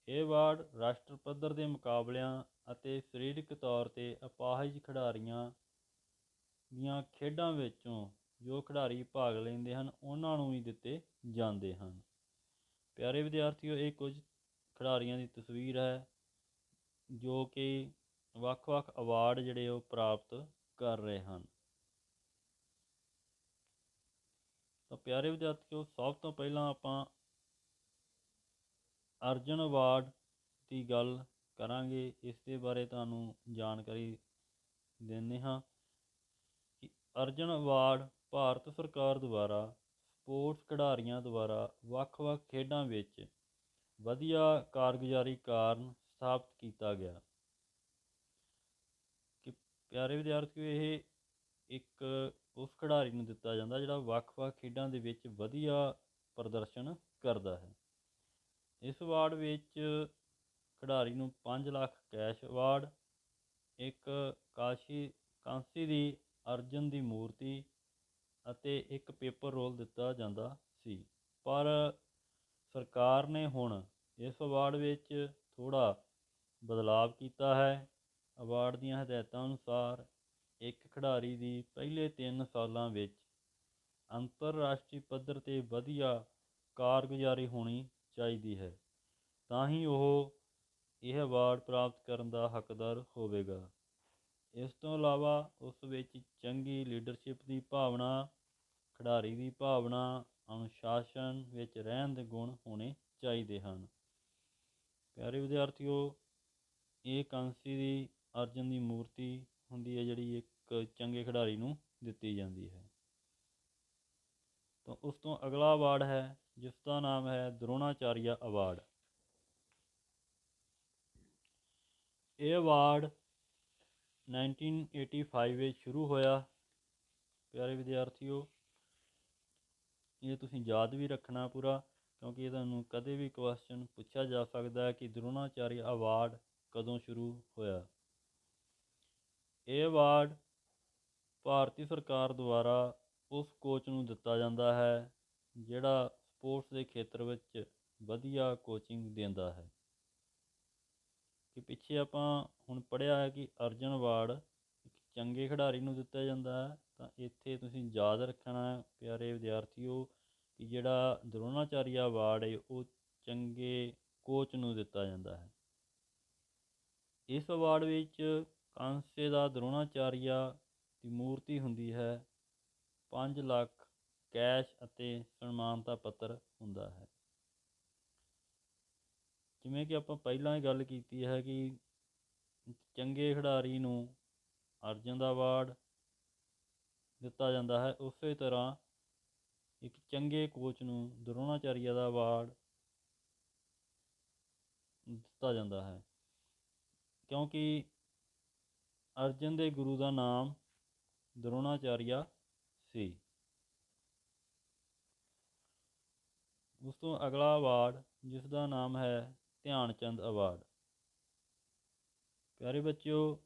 ਇਹ ਅਵਾਰਡ ਰਾਸ਼ਟਰ ਪੱਧਰ ਦੇ ਮੁਕਾਬਲਿਆਂ ਅਤੇ ਸਰੀਰਕ ਤੌਰ 'ਤੇ ਅਪਾਹਜ ਖਿਡਾਰੀਆਂ ਦੀਆਂ ਖੇਡਾਂ ਵਿੱਚੋਂ ਜੋ ਖਿਡਾਰੀ ਭਾਗ ਲੈਂਦੇ ਹਨ ਉਹਨਾਂ ਨੂੰ ਵੀ ਦਿੱਤੇ ਜਾਂਦੇ ਹਨ। ਪਿਆਰੇ ਵਿਦਿਆਰਥੀਓ, ਇਹ ਕੁਝ ਖਿਡਾਰੀਆਂ ਦੀ ਤਸਵੀਰ ਹੈ ਜੋ ਕਿ ਵੱਖ-ਵੱਖ ਅਵਾਰਡ ਜਿਹੜੇ ਉਹ ਪ੍ਰਾਪਤ ਕਰ ਰਹੇ ਹਨ। ਤਾਂ ਪਿਆਰੇ ਵਿਦਿਆਰਥੀਓ, ਸਭ ਤੋਂ ਪਹਿਲਾਂ ਆਪਾਂ ਅਰਜੁਨ ਅਵਾਰਡ ਦੀ ਗੱਲ ਕਰਾਂਗੇ, ਇਸ ਦੇ ਬਾਰੇ ਤੁਹਾਨੂੰ ਜਾਣਕਾਰੀ ਦਿੰਦੇ ਹਾਂ ਕਿ ਅਰਜਨ ਅਵਾਰਡ ਭਾਰਤ ਸਰਕਾਰ ਦੁਆਰਾ ਸਪੋਰਟਸ ਖਿਡਾਰੀਆਂ ਦੁਆਰਾ ਵੱਖ-ਵੱਖ ਖੇਡਾਂ ਵਿੱਚ ਵਧੀਆ ਕਾਰਗੁਜ਼ਾਰੀ ਕਾਰਨ ਸਥਾਪਿਤ ਕੀਤਾ ਗਿਆ। ਕਿ ਪਿਆਰੇ ਵਿਦਿਆਰਥੀਓ, ਇਹ ਇੱਕ ਉਸ ਖਿਡਾਰੀ ਨੂੰ ਦਿੱਤਾ ਜਾਂਦਾ ਜਿਹੜਾ ਵੱਖ-ਵੱਖ ਖੇਡਾਂ ਦੇ ਵਿੱਚ ਵਧੀਆ ਪ੍ਰਦਰਸ਼ਨ ਕਰਦਾ ਹੈ। ਇਸ ਅਵਾਰਡ ਵਿੱਚ ਖਿਡਾਰੀ ਨੂੰ 5 ਲੱਖ ਕੈਸ਼ ਅਵਾਰਡ, ਇੱਕ ਕਾਂਸੀ ਦੀ ਅਰਜਨ ਦੀ ਮੂਰਤੀ ਅਤੇ ਇੱਕ ਪੇਪਰ ਰੋਲ ਦਿੱਤਾ ਜਾਂਦਾ ਸੀ। ਪਰ ਸਰਕਾਰ ਨੇ ਹੁਣ ਇਸ ਅਵਾਰਡ ਵਿੱਚ ਥੋੜ੍ਹਾ ਬਦਲਾਵ ਕੀਤਾ ਹੈ। ਅਵਾਰਡ ਦੀਆਂ ਹਦਾਇਤਾਂ ਅਨੁਸਾਰ ਇੱਕ ਖਿਡਾਰੀ ਦੀ ਪਹਿਲੇ 3 ਸਾਲਾਂ ਵਿੱਚ ਅੰਤਰਰਾਸ਼ਟਰੀ ਪੱਧਰ 'ਤੇ ਵਧੀਆ ਕਾਰਗੁਜ਼ਾਰੀ ਹੋਣੀ ਚਾਹੀਦੀ ਹੈ, ਤਾਂ ਹੀ ਉਹ ਇਹ ਅਵਾਰਡ ਪ੍ਰਾਪਤ ਕਰਨ ਦਾ ਹੱਕਦਾਰ ਹੋਵੇਗਾ। ਇਸ ਤੋਂ ਇਲਾਵਾ ਉਸ ਵਿੱਚ ਚੰਗੀ ਲੀਡਰਸ਼ਿਪ ਦੀ ਭਾਵਨਾ, ਖਿਡਾਰੀ ਦੀ ਭਾਵਨਾ, ਅਨੁਸ਼ਾਸਨ ਵਿੱਚ ਰਹਿਣ ਦੇ ਗੁਣ ਹੋਣੇ ਚਾਹੀਦੇ ਹਨ। ਪਿਆਰੇ ਵਿਦਿਆਰਥੀਓ, ਇਹ ਕਾਂਸੀ ਦੀ ਅਰਜਨ ਦੀ ਮੂਰਤੀ ਹੁੰਦੀ ਹੈ ਜਿਹੜੀ ਇੱਕ ਚੰਗੇ ਖਿਡਾਰੀ ਨੂੰ ਦਿੱਤੀ ਜਾਂਦੀ ਹੈ। ਤਾਂ ਉਸ ਤੋਂ ਅਗਲਾ ਅਵਾਰਡ ਹੈ ਜਿਸ ਦਾ ਨਾਮ ਹੈ ਦਰੋਣਾਚਾਰੀਆ ਅਵਾਰਡ। ਇਹ ਅਵਾਰਡ 1985 ਵਿੱਚ ਸ਼ੁਰੂ ਹੋਇਆ। ਪਿਆਰੇ ਵਿਦਿਆਰਥੀਓ, ਇਹ ਤੁਸੀਂ ਯਾਦ ਵੀ ਰੱਖਣਾ ਪੂਰਾ, ਕਿਉਂਕਿ ਇਹ ਤੁਹਾਨੂੰ ਕਦੇ ਵੀ ਕੁਐਸਚਨ ਪੁੱਛਿਆ ਜਾ ਸਕਦਾ ਹੈ ਕਿ ਦਰੋਣਾਚਾਰੀਆ ਅਵਾਰਡ ਕਦੋਂ ਸ਼ੁਰੂ ਹੋਇਆ। ਇਹ ਅਵਾਰਡ ਭਾਰਤੀ ਸਰਕਾਰ ਦੁਆਰਾ ਉਸ ਕੋਚ ਨੂੰ ਦਿੱਤਾ ਜਾਂਦਾ ਹੈ ਜਿਹੜਾ ਸਪੋਰਟਸ ਦੇ ਖੇਤਰ ਵਿੱਚ ਵਧੀਆ ਕੋਚਿੰਗ ਦਿੰਦਾ ਹੈ। ਕਿ ਪਿੱਛੇ ਆਪਾਂ ਹੁਣ ਪੜ੍ਹਿਆ ਹੈ ਕਿ ਅਰਜਨ ਅਵਾਰਡ ਇੱਕ ਚੰਗੇ ਖਿਡਾਰੀ ਨੂੰ ਦਿੱਤਾ ਜਾਂਦਾ ਹੈ, ਤਾਂ ਇੱਥੇ ਤੁਸੀਂ ਯਾਦ ਰੱਖਣਾ ਹੈ ਪਿਆਰੇ ਵਿਦਿਆਰਥੀਓ ਕਿ ਜਿਹੜਾ ਦਰੋਣਾਚਾਰੀਆ ਅਵਾਰਡ ਹੈ ਉਹ ਚੰਗੇ ਕੋਚ ਨੂੰ ਦਿੱਤਾ ਜਾਂਦਾ ਹੈ। ਇਸ ਅਵਾਰਡ ਵਿੱਚ ਕਾਂਸੇ ਦਾ ਦਰੋਣਾਚਾਰੀਆ ਦੀ ਮੂਰਤੀ ਹੁੰਦੀ ਹੈ, 5 ਲੱਖ ਕੈਸ਼ ਅਤੇ ਸਨਮਾਨਤਾ ਪੱਤਰ ਹੁੰਦਾ ਹੈ। ਜਿਵੇਂ ਕਿ ਆਪਾਂ ਪਹਿਲਾਂ ਹੀ ਗੱਲ ਕੀਤੀ ਹੈ ਕਿ ਚੰਗੇ ਖਿਡਾਰੀ ਨੂੰ ਅਰਜਨ ਦਾ ਅਵਾਰਡ ਦਿੱਤਾ ਜਾਂਦਾ ਹੈ, ਉਸੇ ਤਰ੍ਹਾਂ ਇੱਕ ਚੰਗੇ ਕੋਚ ਨੂੰ ਦਰੋਣਾਚਾਰੀਆ ਦਾ ਅਵਾਰਡ ਦਿੱਤਾ ਜਾਂਦਾ ਹੈ, ਕਿਉਂਕਿ ਅਰਜਨ ਦੇ ਗੁਰੂ ਦਾ ਨਾਮ ਦਰੋਣਾਚਾਰੀਆ ਸੀ। ਉਸ ਤੋਂ ਅਗਲਾ ਅਵਾਰਡ ਜਿਸ ਦਾ ਨਾਮ ਹੈ ਧਿਆਨ ਚੰਦ ਅਵਾਰਡ। ਪਿਆਰੇ ਬੱਚਿਓ,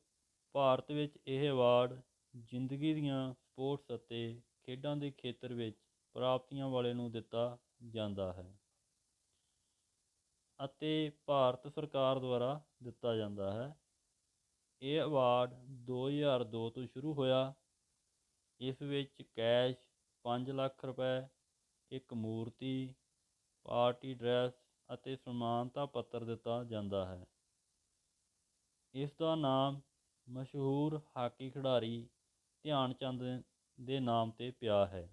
ਭਾਰਤ ਵਿੱਚ ਇਹ ਅਵਾਰਡ ਜ਼ਿੰਦਗੀ ਦੀਆਂ ਸਪੋਰਟਸ ਅਤੇ ਖੇਡਾਂ ਦੇ ਖੇਤਰ ਵਿੱਚ ਪ੍ਰਾਪਤੀਆਂ ਵਾਲੇ ਨੂੰ ਦਿੱਤਾ ਜਾਂਦਾ ਹੈ ਅਤੇ ਭਾਰਤ ਸਰਕਾਰ ਦੁਆਰਾ ਦਿੱਤਾ ਜਾਂਦਾ ਹੈ। ਇਹ ਅਵਾਰਡ 2002 ਤੋਂ ਸ਼ੁਰੂ ਹੋਇਆ। ਇਸ ਵਿੱਚ ਕੈਸ਼ 5 ਲੱਖ ਰੁਪਏ, ਇੱਕ ਮੂਰਤੀ, ਪਾਰਟੀ ਡਰੈਸ ਅਤੇ ਸਨਮਾਨਤਾ ਪੱਤਰ ਦਿੱਤਾ ਜਾਂਦਾ ਹੈ। ਇਸ ਦਾ ਨਾਮ ਮਸ਼ਹੂਰ ਹਾਕੀ ਖਿਡਾਰੀ ਧਿਆਨ ਚੰਦ ਦੇ ਨਾਮ 'ਤੇ ਪਿਆ ਹੈ।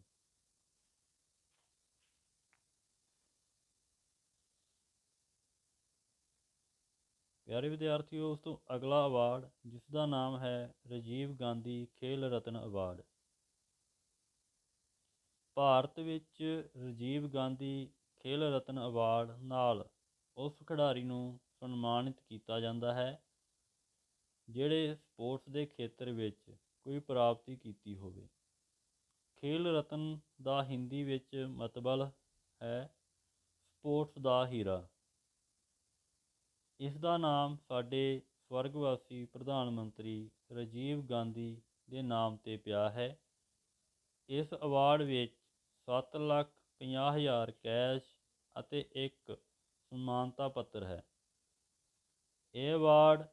ਪਿਆਰੇ ਵਿਦਿਆਰਥੀਓ, ਉਸ ਤੋਂ ਅਗਲਾ ਅਵਾਰਡ ਜਿਸ ਦਾ ਨਾਮ ਹੈ ਰਾਜੀਵ ਗਾਂਧੀ ਖੇਲ ਰਤਨ ਅਵਾਰਡ। ਭਾਰਤ ਵਿੱਚ ਰਾਜੀਵ ਗਾਂਧੀ ਖੇਲ ਰਤਨ ਅਵਾਰਡ ਨਾਲ ਉਸ ਖਿਡਾਰੀ ਨੂੰ ਸਨਮਾਨਿਤ ਕੀਤਾ ਜਾਂਦਾ ਹੈ ਜਿਹੜੇ ਸਪੋਰਟਸ ਦੇ ਖੇਤਰ ਵਿੱਚ ਕੋਈ ਪ੍ਰਾਪਤੀ ਕੀਤੀ ਹੋਵੇ। ਖੇਲ ਰਤਨ ਦਾ ਹਿੰਦੀ ਵਿੱਚ ਮਤਲਬ ਹੈ ਸਪੋਰਟਸ ਦਾ ਹੀਰਾ। ਇਸ ਦਾ ਨਾਮ ਸਾਡੇ ਸਵਰਗਵਾਸੀ ਪ੍ਰਧਾਨ ਮੰਤਰੀ ਰਾਜੀਵ ਗਾਂਧੀ ਦੇ ਨਾਮ 'ਤੇ ਪਿਆ ਹੈ। ਇਸ ਅਵਾਰਡ ਵਿੱਚ 7,50,000 ਕੈਸ਼ ਅਤੇ ਇੱਕ ਸਨਮਾਨਤਾ ਪੱਤਰ ਹੈ। ਇਹ ਅਵਾਰਡ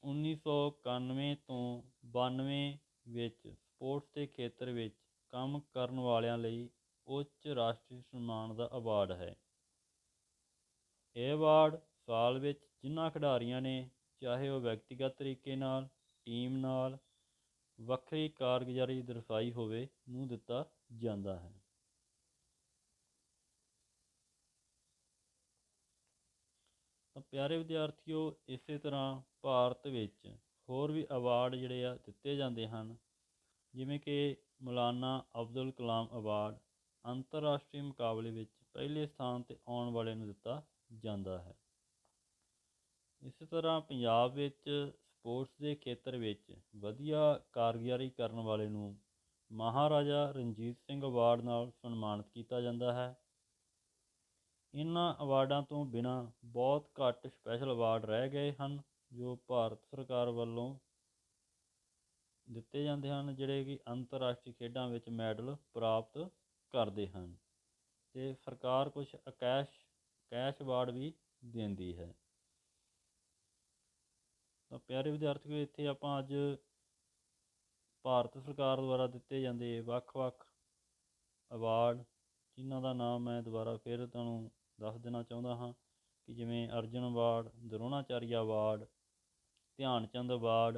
1991 ਤੋਂ 92 ਵਿੱਚ ਸਪੋਰਟਸ ਦੇ ਖੇਤਰ ਵਿੱਚ ਕੰਮ ਕਰਨ ਵਾਲਿਆਂ ਲਈ ਉੱਚ ਰਾਸ਼ਟਰੀ ਸਨਮਾਨ ਦਾ ਅਵਾਰਡ ਹੈ। ਇਹ ਅਵਾਰਡ ਸਾਲ ਵਿੱਚ ਜਿਨ੍ਹਾਂ ਖਿਡਾਰੀਆਂ ਨੇ, ਚਾਹੇ ਉਹ ਵਿਅਕਤੀਗਤ ਤਰੀਕੇ ਨਾਲ, ਟੀਮ ਨਾਲ, ਵੱਖਰੀ ਕਾਰਗੁਜ਼ਾਰੀ ਦਰਸਾਈ ਹੋਵੇ, ਨੂੰ ਦਿੱਤਾ ਜਾਂਦਾ ਹੈ। ਤਾਂ ਪਿਆਰੇ ਵਿਦਿਆਰਥੀਓ, ਇਸੇ ਤਰ੍ਹਾਂ ਭਾਰਤ ਵਿੱਚ ਹੋਰ ਵੀ ਅਵਾਰਡ ਜਿਹੜੇ ਆ ਦਿੱਤੇ ਜਾਂਦੇ ਹਨ, ਜਿਵੇਂ ਕਿ ਮੌਲਾਨਾ ਅਬਦੁਲ ਕਲਾਮ ਅਵਾਰਡ ਅੰਤਰਰਾਸ਼ਟਰੀ ਮੁਕਾਬਲੇ ਵਿੱਚ ਪਹਿਲੇ ਸਥਾਨ 'ਤੇ ਆਉਣ ਵਾਲੇ ਨੂੰ ਦਿੱਤਾ ਜਾਂਦਾ ਹੈ। ਇਸੇ ਤਰ੍ਹਾਂ ਪੰਜਾਬ ਵਿੱਚ ਸਪੋਰਟਸ ਦੇ ਖੇਤਰ ਵਿੱਚ ਵਧੀਆ ਕਾਰਗੁਜ਼ਾਰੀ ਕਰਨ ਵਾਲੇ ਨੂੰ ਮਹਾਰਾਜਾ ਰਣਜੀਤ ਸਿੰਘ ਅਵਾਰਡ ਨਾਲ ਸਨਮਾਨਿਤ ਕੀਤਾ ਜਾਂਦਾ ਹੈ। ਇਹਨਾਂ ਅਵਾਰਡਾਂ ਤੋਂ ਬਿਨਾਂ ਬਹੁਤ ਘੱਟ ਸਪੈਸ਼ਲ ਅਵਾਰਡ ਰਹਿ ਗਏ ਹਨ ਜੋ ਭਾਰਤ ਸਰਕਾਰ ਵੱਲੋਂ ਦਿੱਤੇ ਜਾਂਦੇ ਹਨ, ਜਿਹੜੇ ਕਿ ਅੰਤਰਰਾਸ਼ਟਰੀ ਖੇਡਾਂ ਵਿੱਚ ਮੈਡਲ ਪ੍ਰਾਪਤ ਕਰਦੇ ਹਨ, ਅਤੇ ਸਰਕਾਰ ਕੁਛ ਕੈਸ਼ ਅਵਾਰਡ ਵੀ ਦਿੰਦੀ ਹੈ। ਤਾਂ ਪਿਆਰੇ ਵਿਦਿਆਰਥੀਓ, ਇੱਥੇ ਆਪਾਂ ਅੱਜ ਭਾਰਤ ਸਰਕਾਰ ਦੁਆਰਾ ਦਿੱਤੇ ਜਾਂਦੇ ਵੱਖ-ਵੱਖ ਅਵਾਰਡ, ਜਿਨ੍ਹਾਂ ਦਾ ਨਾਮ ਮੈਂ ਦੁਬਾਰਾ ਫਿਰ ਤੁਹਾਨੂੰ ਦੱਸ ਦੇਣਾ ਚਾਹੁੰਦਾ ਹਾਂ ਕਿ ਜਿਵੇਂ ਅਰਜੁਨ ਅਵਾਰਡ, ਦਰੋਣਾਚਾਰੀਆ ਅਵਾਰਡ, ਧਿਆਨ ਚੰਦ ਅਵਾਰਡ,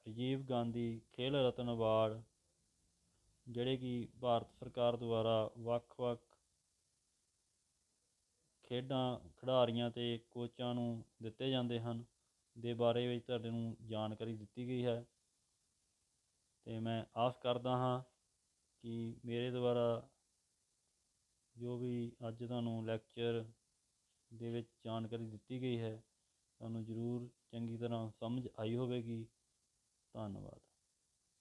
ਰਾਜੀਵ ਗਾਂਧੀ ਖੇਲ ਰਤਨ ਅਵਾਰਡ, ਜਿਹੜੇ ਕਿ ਭਾਰਤ ਸਰਕਾਰ ਦੁਆਰਾ ਵੱਖ-ਵੱਖ ਖੇਡਾਂ ਖਿਡਾਰੀਆਂ ਅਤੇ ਕੋਚਾਂ ਨੂੰ ਦਿੱਤੇ ਜਾਂਦੇ ਹਨ, ਦੇ ਬਾਰੇ ਵਿੱਚ ਤੁਹਾਨੂੰ ਜਾਣਕਾਰੀ ਦਿੱਤੀ ਗਈ ਹੈ। ਅਤੇ ਮੈਂ ਆਸ ਕਰਦਾ ਹਾਂ ਕਿ ਮੇਰੇ ਦੁਆਰਾ ਜੋ ਵੀ ਅੱਜ ਤੁਹਾਨੂੰ ਲੈਕਚਰ ਦੇ ਵਿੱਚ ਜਾਣਕਾਰੀ ਦਿੱਤੀ ਗਈ ਹੈ, ਤੁਹਾਨੂੰ ਜ਼ਰੂਰ ਚੰਗੀ ਤਰ੍ਹਾਂ ਸਮਝ ਆਈ ਹੋਵੇਗੀ। ਧੰਨਵਾਦ।